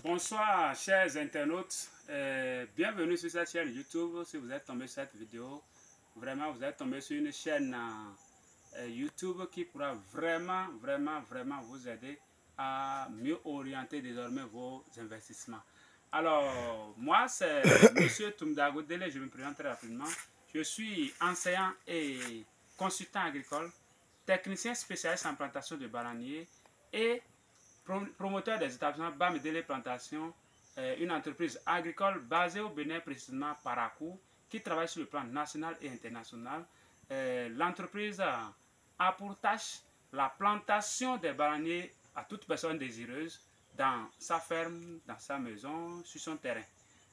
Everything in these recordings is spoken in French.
Bonsoir chers internautes, bienvenue sur cette chaîne YouTube. Si vous êtes tombé sur cette vidéo, vraiment vous êtes tombé sur une chaîne YouTube qui pourra vraiment vous aider à mieux orienter désormais vos investissements. Alors moi c'est Monsieur Toumdago Dele, je me présente très rapidement. Je suis enseignant et consultant agricole, technicien spécialiste en plantation de bananiers et promoteur des établissements Bamidele Plantation, une entreprise agricole basée au Bénin, précisément Parakou, qui travaille sur le plan national et international. L'entreprise a pour tâche la plantation des bananiers à toute personne désireuse dans sa ferme, dans sa maison, sur son terrain.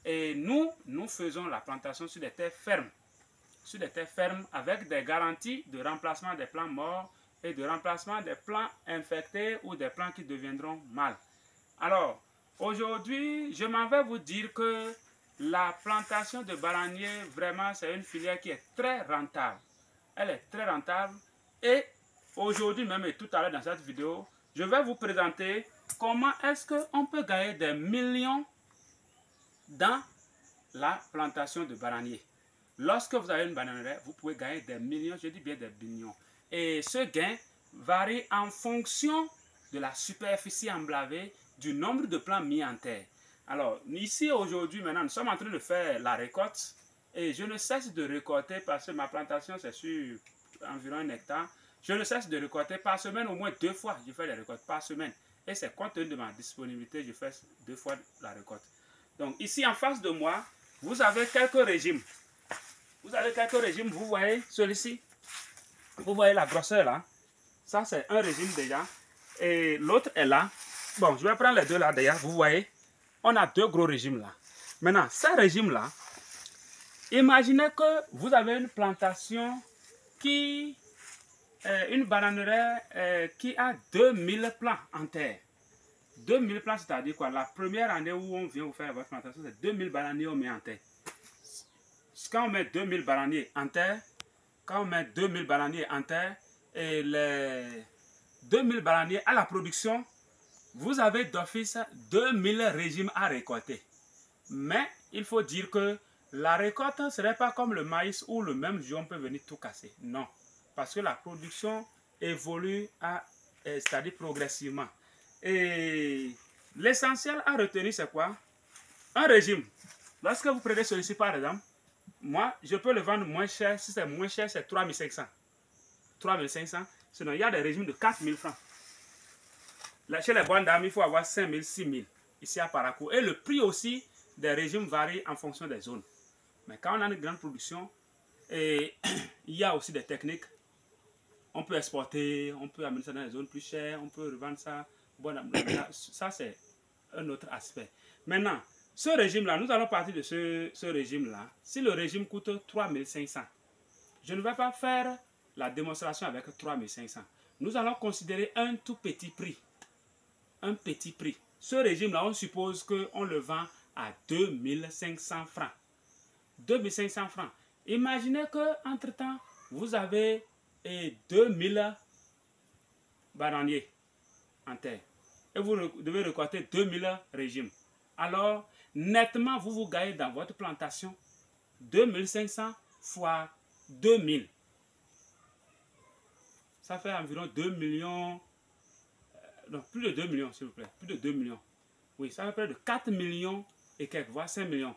Et nous faisons la plantation sur des terres fermes, avec des garanties de remplacement des plants morts et de remplacement des plants infectés ou des plants qui deviendront mal. Alors, aujourd'hui, je m'en vais vous dire que la plantation de bananiers, vraiment, c'est une filière qui est très rentable. Elle est très rentable et aujourd'hui même et tout à l'heure dans cette vidéo, je vais vous présenter comment est-ce qu'on peut gagner des millions dans la plantation de bananiers. Lorsque vous avez une bananière, vous pouvez gagner des millions, je dis bien des millions. Et ce gain varie en fonction de la superficie emblavée, du nombre de plants mis en terre. Alors, ici aujourd'hui, maintenant, nous sommes en train de faire la récolte. Et je ne cesse de récolter parce que ma plantation, c'est sur environ 1 hectare. Je ne cesse de récolter par semaine, au moins 2 fois. Je fais les récoltes par semaine. Et c'est compte tenu de ma disponibilité, je fais 2 fois la récolte. Donc, ici en face de moi, vous avez quelques régimes. Vous voyez celui-ci. Vous voyez la grosseur là. Ça, c'est un régime déjà. Et l'autre est là. Bon, je vais prendre les deux là d'ailleurs. Vous voyez, on a 2 gros régimes là. Maintenant, ces régimes là, imaginez que vous avez une plantation qui, une bananeraie qui a 2000 plants en terre. 2000 plants, c'est-à-dire quoi? La première année où on vient vous faire votre plantation, c'est 2000 bananiers on met en terre. Quand on met 2000 bananiers en terre, et les 2000 bananiers à la production, vous avez d'office 2000 régimes à récolter. Mais il faut dire que la récolte ne serait pas comme le maïs où le même jour on peut venir tout casser. Non, parce que la production évolue, c'est-à-dire progressivement. Et l'essentiel à retenir, c'est quoi? Un régime. Lorsque vous prenez celui-ci par exemple, moi, je peux le vendre moins cher. Si c'est moins cher, c'est 3500. 3500. Sinon, il y a des régimes de 4000 francs. Là, chez les bonnes dames, il faut avoir 5000, 6000. Ici à Parakou. Et le prix aussi des régimes varie en fonction des zones. Mais quand on a une grande production, et il y a aussi des techniques. On peut exporter, on peut amener ça dans les zones plus chères, on peut revendre ça. Bon, ça, c'est un autre aspect. Maintenant, ce régime-là, nous allons partir de ce régime-là. Si le régime coûte 3500, je ne vais pas faire la démonstration avec 3500. Nous allons considérer un tout petit prix. Un petit prix. Ce régime-là, on suppose qu'on le vend à 2500 francs. 2500 francs. Imaginez qu'entre-temps, vous avez 2000 bananiers en terre. Et vous devez récolter 2000 régimes. Alors, nettement, vous gagnez dans votre plantation 2500 fois 2000. Ça fait environ 2 millions, donc plus de 2 millions s'il vous plaît, plus de 2 millions. Oui, ça fait près de 4 millions et quelques, voire 5 millions.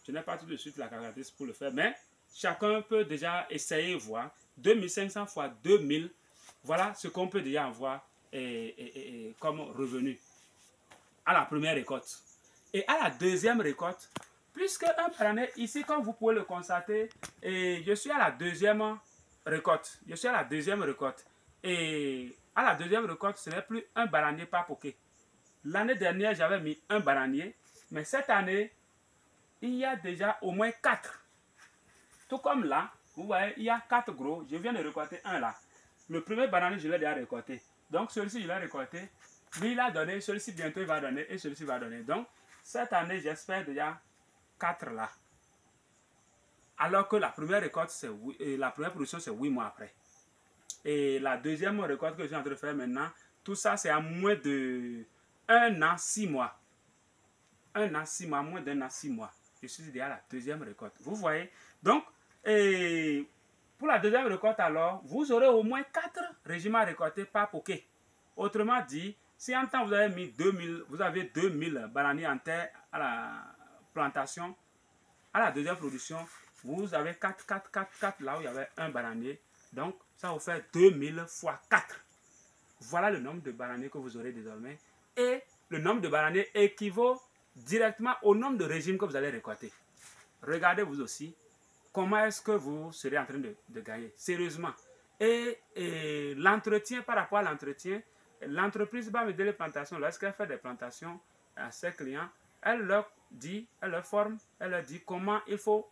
Je n'ai pas tout de suite la calculatrice pour le faire, mais chacun peut déjà essayer de voir 2500 fois 2000. Voilà ce qu'on peut déjà avoir comme revenu à la première récolte. Et à la deuxième récolte, puisque un bananier, ici comme vous pouvez le constater, je suis à la deuxième récolte. Et à la deuxième récolte, ce n'est plus un bananier par poquet. L'année dernière, j'avais mis un bananier, mais cette année, il y a déjà au moins 4. Tout comme là, vous voyez, il y a 4 gros. Je viens de récolter un là. Le premier bananier, je l'ai déjà récolté. Donc celui-ci, je l'ai récolté. Lui, il a donné. Celui-ci, bientôt, il va donner. Et celui-ci va donner. Donc, cette année, j'espère déjà 4 là. Alors que la première récolte, la première production, c'est 8 mois après. Et la deuxième récolte que je suis en train de faire maintenant, tout ça, c'est à moins de 1 an, 6 mois. 1 an, 6 mois, moins d'un an, 6 mois. Je suis déjà à la deuxième récolte. Vous voyez? Donc, pour la deuxième récolte, alors, vous aurez au moins 4 régimes à récolter par poké. Autrement dit, si en temps vous avez mis 2000, vous avez 2000 bananiers en terre à la plantation, à la deuxième production, vous avez 4 là où il y avait un bananier. Donc, ça vous fait 2000 fois 4. Voilà le nombre de bananiers que vous aurez désormais. Et le nombre de bananiers équivaut directement au nombre de régimes que vous allez récolter. Regardez vous aussi comment est-ce que vous serez en train de gagner. Sérieusement. Et l'entretien, par rapport à l'entretien, l'entreprise Bamidele les plantations, lorsqu'elle fait des plantations à ses clients, elle leur dit, elle leur forme, elle leur dit comment il faut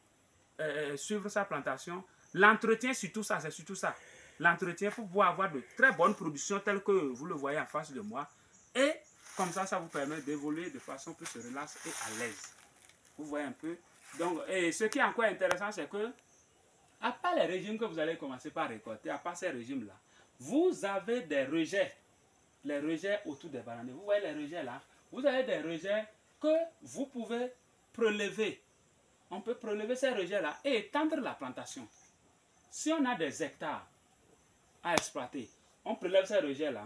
suivre sa plantation. L'entretien, surtout ça, c'est surtout ça. L'entretien pour pouvoir avoir de très bonnes productions telles que vous le voyez en face de moi. Et comme ça, ça vous permet d'évoluer de façon plus relaxe et à l'aise. Vous voyez un peu. Donc, et ce qui est encore intéressant, c'est que, à part les régimes que vous allez commencer par récolter, à part ces régimes-là, vous avez des rejets. Les rejets autour des bananiers. Vous voyez les rejets là? Vous avez des rejets que vous pouvez prélever. On peut prélever ces rejets-là et étendre la plantation. Si on a des hectares à exploiter, on prélève ces rejets-là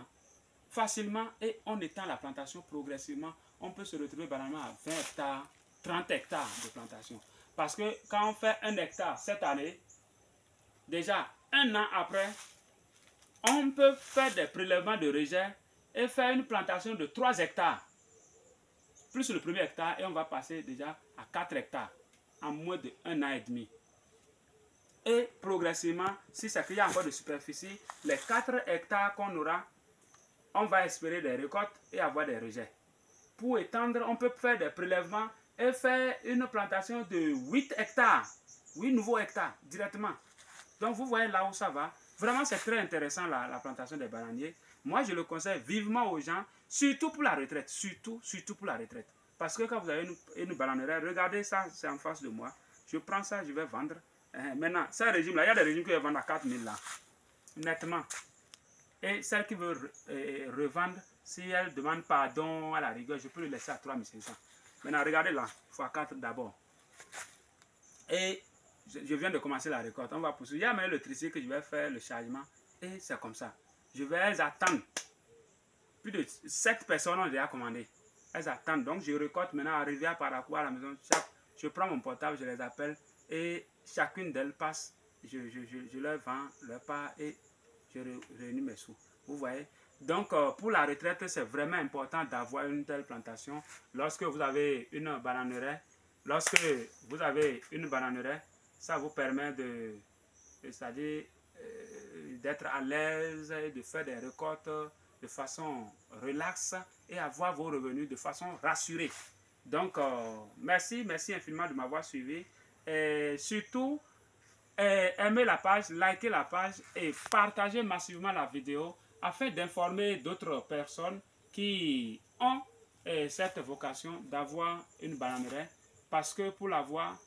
facilement et on étend la plantation progressivement. On peut se retrouver banalement à 20 hectares, 30 hectares de plantation. Parce que quand on fait 1 hectare cette année, déjà 1 an après, on peut faire des prélèvements de rejets et faire une plantation de 3 hectares. Plus le premier hectare et on va passer déjà à 4 hectares en moins de 1 an et demi. Et progressivement, si c'est qu'il y a encore de superficie, les 4 hectares qu'on aura, on va espérer des récoltes et avoir des rejets. Pour étendre, on peut faire des prélèvements et faire une plantation de 8 hectares, 8 nouveaux hectares directement. Donc vous voyez là où ça va. Vraiment, c'est très intéressant la plantation des bananiers. Moi, je le conseille vivement aux gens, surtout pour la retraite. Surtout pour la retraite. Parce que quand vous avez une bananeraie, regardez ça, c'est en face de moi. Je prends ça, je vais vendre. Maintenant, ce régime-là, il y a des régimes qui vendent à 4000 là. Nettement. Et celle qui veut revendre, si elle demande pardon à la rigueur, je peux le laisser à 3500. Maintenant, regardez là, x4 d'abord. Et je viens de commencer la récolte. On va poursuivre. Il y a même le tricycle que je vais faire le chargement. Et c'est comme ça. Je vais attendre. Plus de 7 personnes ont déjà commandé. Elles attendent. Donc, je récolte maintenant arrivé à Parakou à la maison. Je prends mon portable, je les appelle. Et chacune d'elles passe. Je leur vends leur part et je réunis mes sous. Vous voyez? Donc, pour la retraite, c'est vraiment important d'avoir une telle plantation. Lorsque vous avez une bananeraie, ça vous permet d'être à l'aise et de faire des récoltes de façon relaxe et avoir vos revenus de façon rassurée. Donc, merci infiniment de m'avoir suivi. Et surtout, aimez la page, likez la page et partagez massivement la vidéo afin d'informer d'autres personnes qui ont cette vocation d'avoir une bananeraie. Parce que pour l'avoir,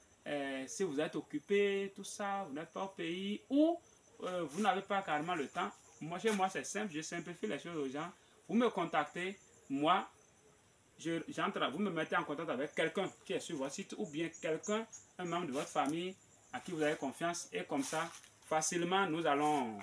si vous êtes occupé, tout ça, vous n'êtes pas au pays ou vous n'avez pas carrément le temps, chez moi c'est simple, je simplifie les choses aux gens. Vous me contactez, moi, vous me mettez en contact avec quelqu'un qui est sur votre site ou bien quelqu'un, un membre de votre famille à qui vous avez confiance et comme ça, facilement, nous allons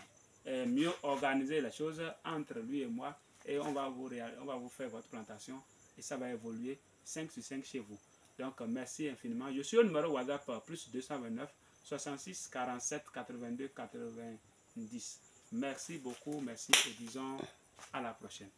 mieux organiser les choses entre lui et moi et on va vous faire votre plantation et ça va évoluer 5 sur 5 chez vous. Donc, merci infiniment. Je suis au numéro WhatsApp plus 229 66 47 82 90. Merci beaucoup, merci et disons à la prochaine.